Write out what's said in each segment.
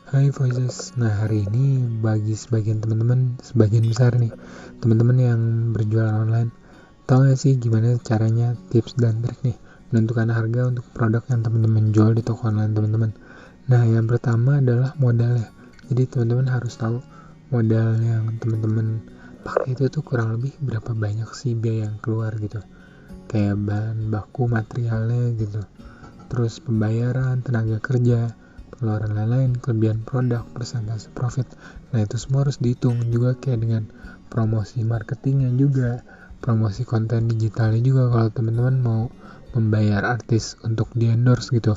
Hai Voices, nah hari ini bagi sebagian teman-teman, sebagian besar nih, teman-teman yang berjualan online, tahu nggak sih gimana caranya, tips dan trik nih, menentukan harga untuk produk yang teman-teman jual di toko online teman-teman. Nah yang pertama adalah modalnya, jadi teman-teman harus tahu modal yang teman-teman pakai itu tuh kurang lebih berapa banyak sih biaya yang keluar gitu, kayak bahan baku materialnya gitu, terus pembayaran, tenaga kerja, pengeluaran lain-lain, kelebihan produk, persentase profit. Nah itu semua harus dihitung juga, kayak dengan promosi marketingnya juga, promosi konten digitalnya juga kalau teman-teman mau membayar artis untuk di endorse gitu,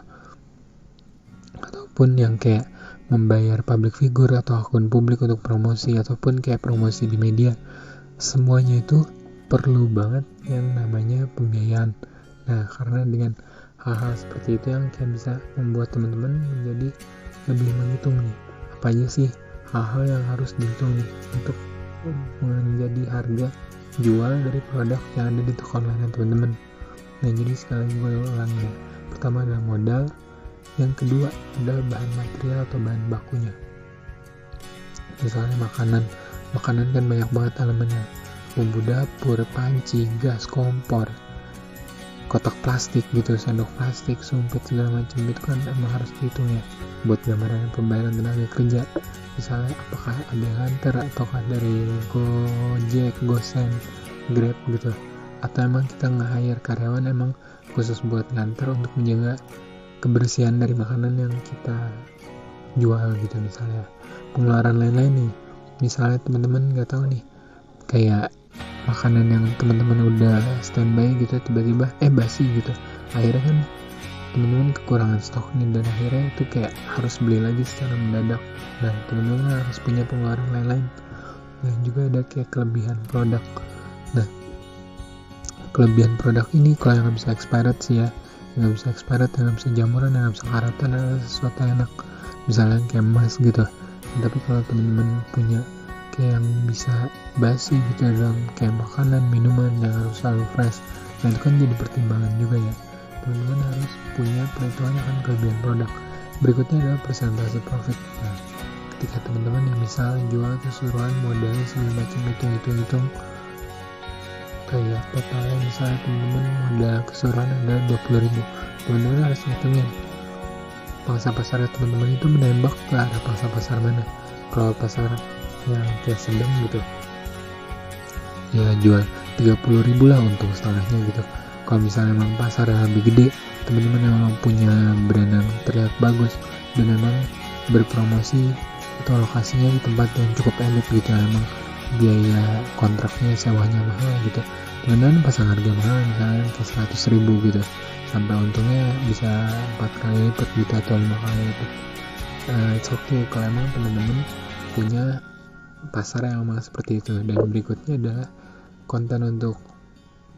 ataupun yang kayak membayar public figure atau akun publik untuk promosi, ataupun kayak promosi di media. Semuanya itu perlu banget yang namanya pembiayaan. Nah karena dengan hal-hal seperti itu yang kayak bisa membuat teman-teman menjadi lebih menghitung nih, apa aja sih hal-hal yang harus dihitung nih untuk menjadi harga jual dari produk yang ada di toko online teman-teman. Nah jadi sekali lagi gue ulangi ya, pertama adalah modal, yang kedua adalah bahan material atau bahan bakunya. Misalnya makanan kan banyak banget elemennya, bumbu dapur, panci, gas, kompor, kotak plastik gitu, sendok plastik, sumpit, segala macam itu kan emang harus dihitung ya buat gambaran pembayaran tenaga kerja. Misalnya apakah ada yang nganter ataukah dari Gojek, Gosen, Grab gitu, atau emang kita nge-hire karyawan emang khusus buat nganter untuk menjaga kebersihan dari makanan yang kita jual gitu. Misalnya pengeluaran lain-lain nih, misalnya teman-teman nggak tahu nih, kayak makanan yang teman-teman udah standby gitu tiba-tiba basi gitu, akhirnya kan teman-teman kekurangan stok nih, dan akhirnya itu kayak harus beli lagi secara mendadak. Nah teman-teman harus punya pengeluaran lain-lain. Dan juga ada kayak kelebihan produk. Nah kelebihan produk ini kalau yang nggak bisa expired sih ya, yang nggak bisa expired, yang nggak bisa jamuran, yang nggak bisa karatan, adalah sesuatu yang enak, misalnya kayak emas gitu. Tapi kalau teman-teman punya kayak yang bisa basi gitu dalam kayak makanan, minuman yang harus selalu fresh, nah itu kan jadi pertimbangan juga ya. Teman-teman harus punya perhitungan akan kelebihan produk. Berikutnya adalah persentase profit. Nah ketika teman-teman yang misal jual keseluruhan modalnya segala macam hitung kayak totalnya, misalnya teman-teman modal keseluruhan adalah 20.000, teman-teman harus ngitungin pangsa pasar teman-teman itu menembak ke arah pangsa pasar mana. Kalau pasar yang kayak sedang gitu ya jual 30.000 lah untuk salahnya gitu. Kalau misalnya memang pasar yang lebih gede, teman-teman yang memang punya brand yang terlihat bagus dan memang berpromosi atau lokasinya di tempat yang cukup elit gitu, memang biaya kontraknya sewanya mahal gitu, teman-teman pasang harga mahal misalnya kayak 100.000 gitu, sampai untungnya bisa 4 kali lipat gitu atau 5 kali lipat. It's okay kalau emang teman-teman punya pasar yang memang seperti itu. Dan berikutnya adalah konten untuk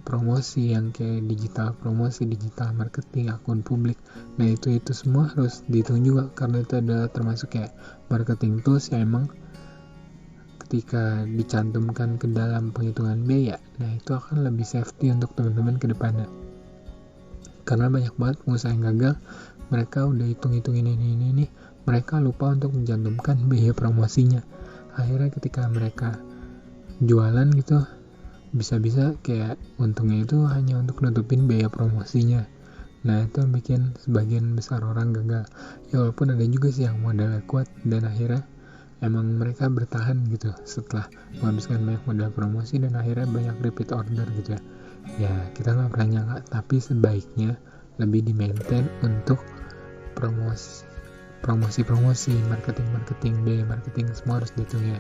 promosi yang kayak digital, promosi digital marketing, akun publik. Nah itu semua harus dihitung juga, karena itu adalah termasuk kayak marketing tools yang emang ketika dicantumkan ke dalam penghitungan biaya, nah itu akan lebih safety untuk teman-teman ke depannya. Karena banyak banget pengusaha yang gagal, mereka udah hitung-hitungin ini, mereka lupa untuk mencantumkan biaya promosinya. Akhirnya ketika mereka jualan gitu, bisa-bisa kayak untungnya itu hanya untuk nutupin biaya promosinya. Nah itu yang bikin sebagian besar orang gagal. Ya walaupun ada juga sih yang modalnya kuat dan akhirnya emang mereka bertahan gitu setelah menghabiskan banyak modal promosi dan akhirnya banyak repeat order gitu ya. Ya kita nggak pernah nyangka, tapi sebaiknya lebih di maintain untuk promosi, marketing, biaya marketing semua harus dihitung ya.